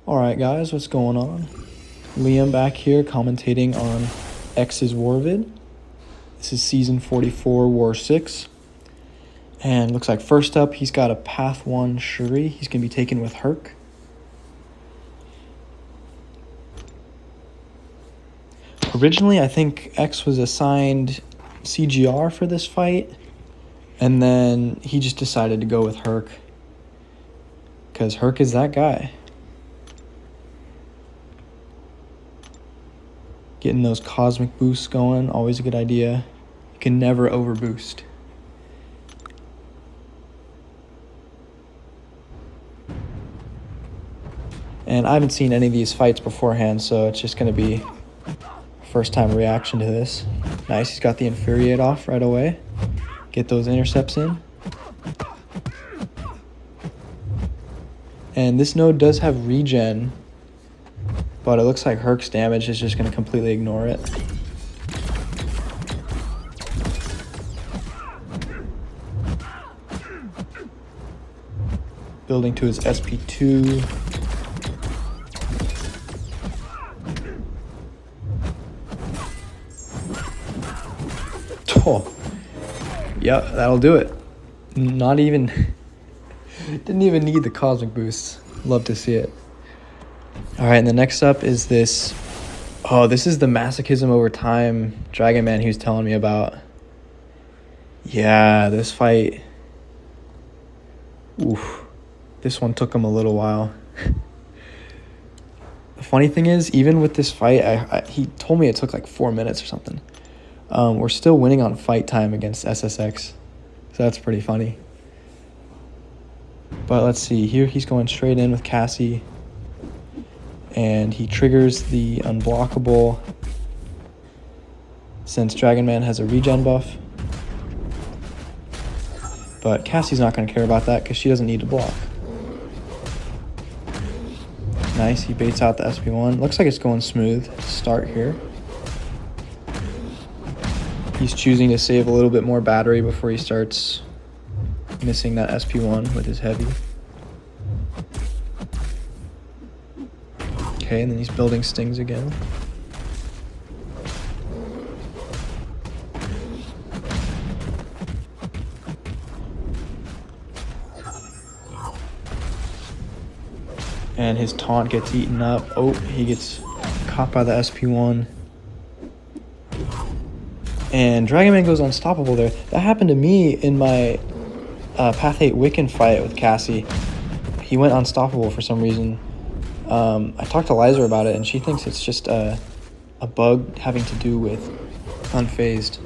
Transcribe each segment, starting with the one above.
Alright guys, what's going on? Liam back here commentating on X's War vid. This is season 44 War 6. And looks like first up he's got a Path 1 Shuri. He's going to be taken with Herc. Originally I think X was assigned CGR for this fight. And then he just decided to go with Herc. Because Herc is that guy. Getting those cosmic boosts going, always a good idea. You can never overboost. And I haven't seen any of these fights beforehand, so it's just going to be first time reaction to this. Nice, he's got the Infuriate off right away. Get those intercepts in. And this node does have regen, but it looks like Herc's damage is just going to completely ignore it. Building to his SP2. Oh, yep, that'll do it. Not even, didn't even need the cosmic boosts. Love to see it. All right, and the next up is this. Oh, this is the Masochism Over Time Dragon Man he was telling me about. Yeah, this fight. Oof. This one took him a little while. The funny thing is, even with this fight, he told me it took like 4 minutes or something. We're still winning on fight time against SSX. So that's pretty funny. But let's see. Here he's going straight in with Cassie. And he triggers the unblockable since Dragon Man has a regen buff. But Cassie's not going to care about that because she doesn't need to block. Nice, he baits out the SP1. Looks like it's going smooth to start here. He's choosing to save a little bit more battery before he starts missing that SP1 with his heavy. Okay, and then he's building stings again. And his taunt gets eaten up. Oh, he gets caught by the SP1. And Dragon Man goes unstoppable there. That happened to me in my Path 8 Wiccan fight with Cassie. He went unstoppable for some reason. I talked to Liza about it, and she thinks it's just a bug having to do with unfazed.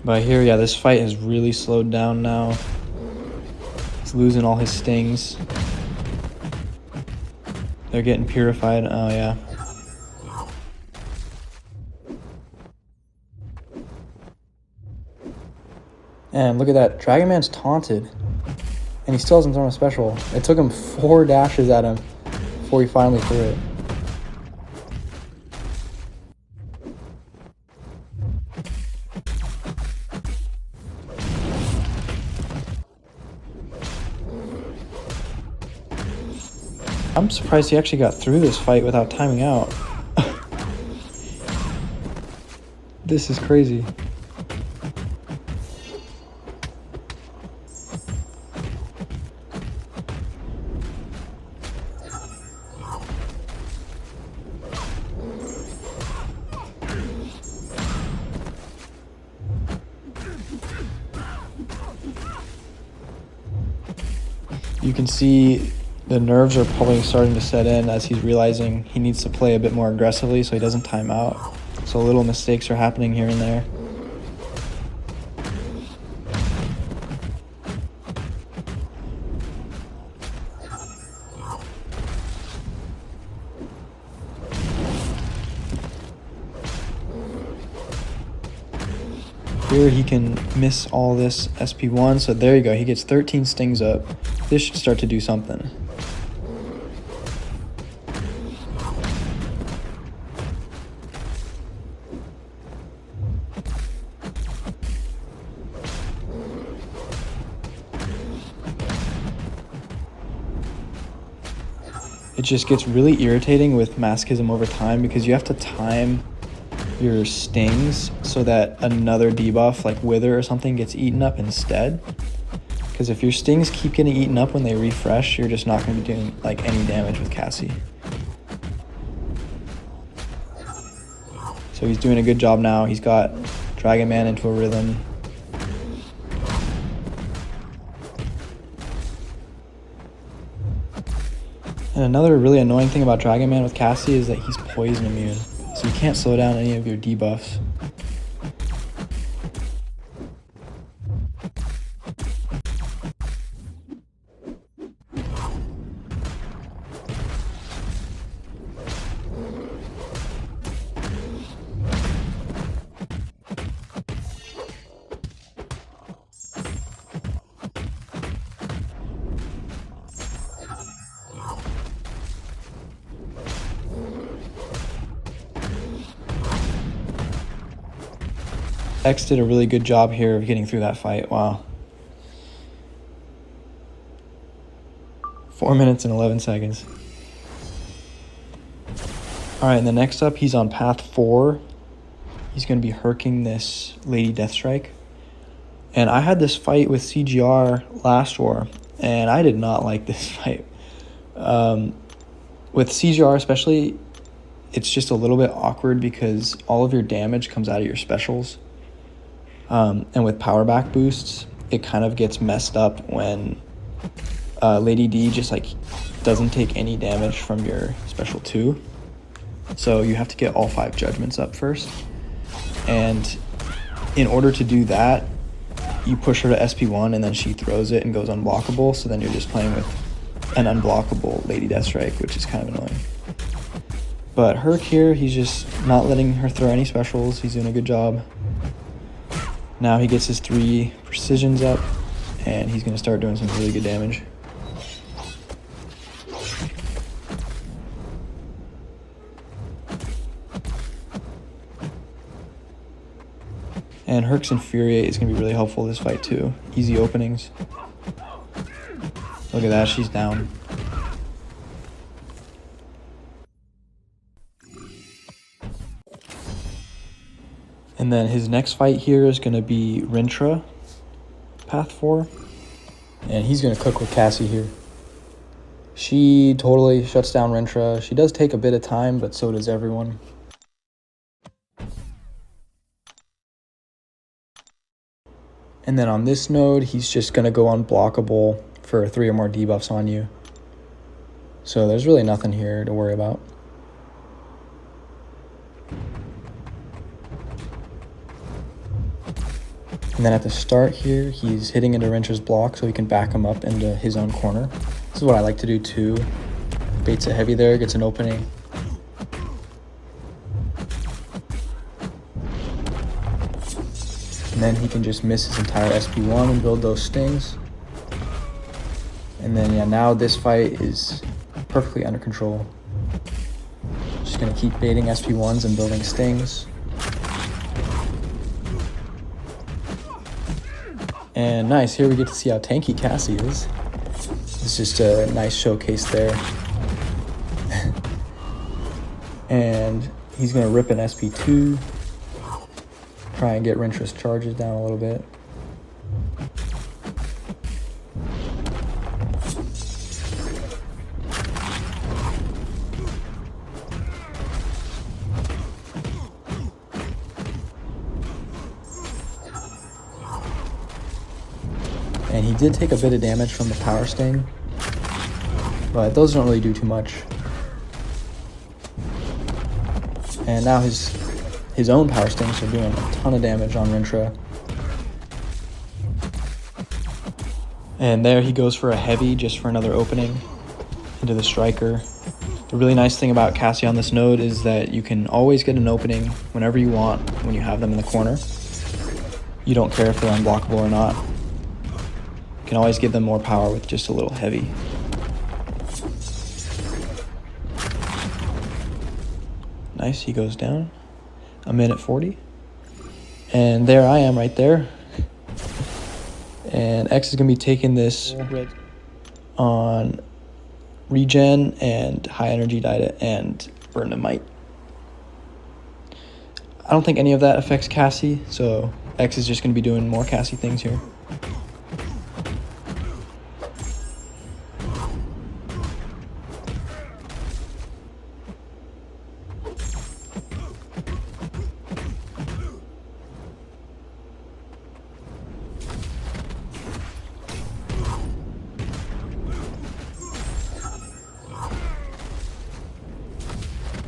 But here, yeah, this fight has really slowed down now. He's losing all his stings. They're getting purified. Oh, yeah. And look at that. Dragon Man's taunted. And he still hasn't thrown a special. It took him 4 dashes at him before he finally threw it. I'm surprised he actually got through this fight without timing out. This is crazy. You can see the nerves are probably starting to set in as he's realizing he needs to play a bit more aggressively so he doesn't time out. So little mistakes are happening here and there. Here he can miss all this SP1, so there you go, he gets 13 stings up. This should start to do something. it just gets really irritating with masochism over time because you have to time your stings so that another debuff like Wither or something gets eaten up instead. Because if your stings keep getting eaten up when they refresh, you're just not going to be doing like any damage with Cassie. So he's doing a good job now. He's got Dragon Man into a rhythm. And another really annoying thing about Dragon Man with Cassie is that he's poison immune. So you can't slow down any of your debuffs. X did a really good job here of getting through that fight. Wow. 4 minutes and 11 seconds. Alright, and then next up, he's on path 4. He's going to be herking this Lady Deathstrike. And I had this fight with CGR last war, and I did not like this fight. With CGR especially, it's just a little bit awkward because all of your damage comes out of your specials. And with power back boosts, it kind of gets messed up when Lady D just like doesn't take any damage from your special 2. So you have to get all 5 judgments up first. And in order to do that, you push her to SP1 and then she throws it and goes unblockable. So then you're just playing with an unblockable Lady Deathstrike, which is kind of annoying. But Herc here, he's just not letting her throw any specials. He's doing a good job. Now he gets his 3 precisions up, and he's going to start doing some really good damage. And Herc's Infuriate is going to be really helpful this fight too. Easy openings. Look at that, she's down. And then his next fight here is going to be Rintra, path 4. And he's going to cook with Cassie here. She totally shuts down Rintra. She does take a bit of time, but so does everyone. And then on this node, he's just going to go unblockable for 3 or more debuffs on you. So there's really nothing here to worry about. And then at the start here, he's hitting into Rintra's block so he can back him up into his own corner. This is what I like to do too. Baits it heavy there, gets an opening. And then he can just miss his entire SP1 and build those stings. And then yeah, now this fight is perfectly under control. Just gonna keep baiting SP1s and building stings. And nice, here we get to see how tanky Cassie is. It's just a nice showcase there. And he's going to rip an SP2. Try and get Rintra's charges down a little bit. And he did take a bit of damage from the power sting, but those don't really do too much. And now his own power stings are doing a ton of damage on Rintra. And there he goes for a heavy just for another opening into the striker. The really nice thing about Cassie on this node is that you can always get an opening whenever you want when you have them in the corner. You don't care if they're unblockable or not. You can always give them more power with just a little heavy. Nice, he goes down. 1:40. And there I am right there. And X is going to be taking this on regen and high energy diet and burn the might. I don't think any of that affects Cassie, so X is just going to be doing more Cassie things here.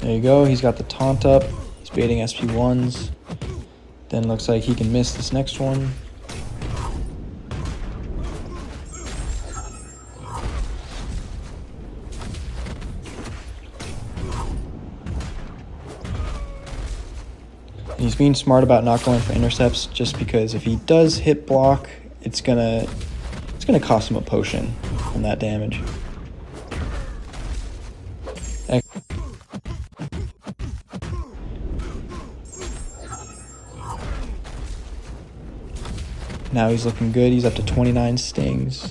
There you go, he's got the taunt up, he's baiting SP1s, then looks like he can miss this next one. And he's being smart about not going for intercepts, just because if he does hit block, it's gonna cost him a potion from that damage. Now he's looking good. He's up to 29 stings.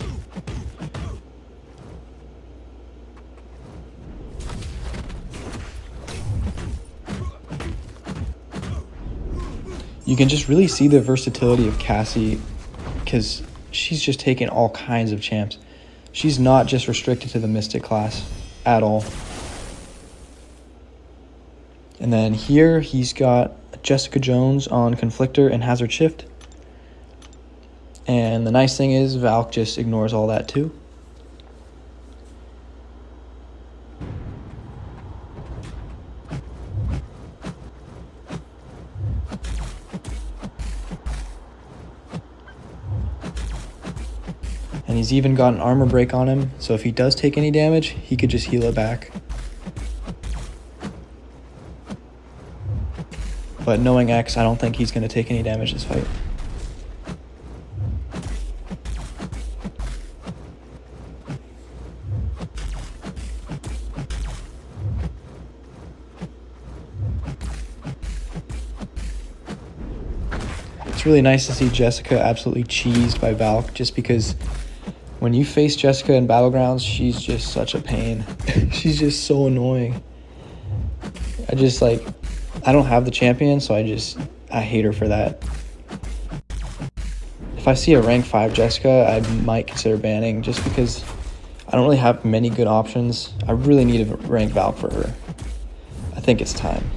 You can just really see the versatility of Cassie because she's just taking all kinds of champs. She's not just restricted to the Mystic class at all. And then here he's got Jessica Jones on Conflictor and Hazard Shift. And the nice thing is Valk just ignores all that too. And he's even got an armor break on him, so if he does take any damage, he could just heal it back. But knowing X, I don't think he's going to take any damage this fight. It's really nice to see Jessica absolutely cheesed by Valk, just because when you face Jessica in Battlegrounds, she's just such a pain. She's just so annoying. I don't have the champion, so I hate her for that. If I see a rank 5 Jessica, I might consider banning, just because I don't really have many good options. I really need a rank Valk for her. I think it's time.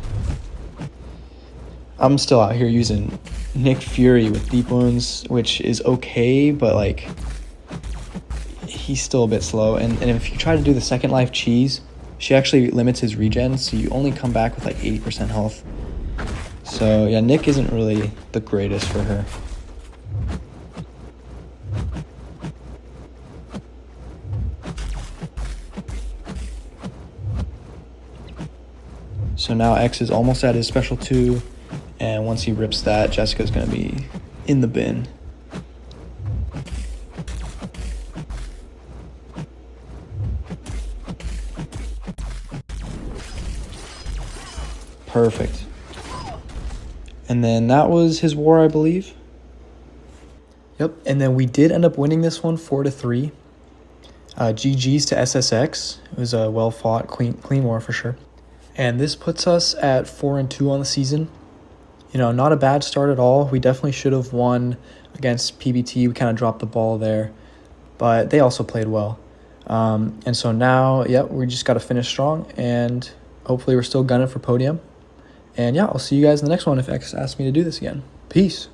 I'm still out here using Nick Fury with deep wounds, which is okay, but like he's still a bit slow. And if you try to do the second life cheese, she actually limits his regen, so you only come back with like 80% health. So yeah, Nick isn't really the greatest for her. So now X is almost at his special 2, and once he rips that, Jessica's gonna be in the bin. Perfect. And then that was his war, I believe. Yep, and then we did end up winning this one 4-3. GG's to SSX. It was a well-fought, clean war for sure. And this puts us at 4-2 on the season. You know, not a bad start at all. We definitely should have won against PBT. We kind of dropped the ball there, but they also played well. And so now, we just got to finish strong, and hopefully we're still gunning for podium. And yeah, I'll see you guys in the next one if X asks me to do this again. Peace.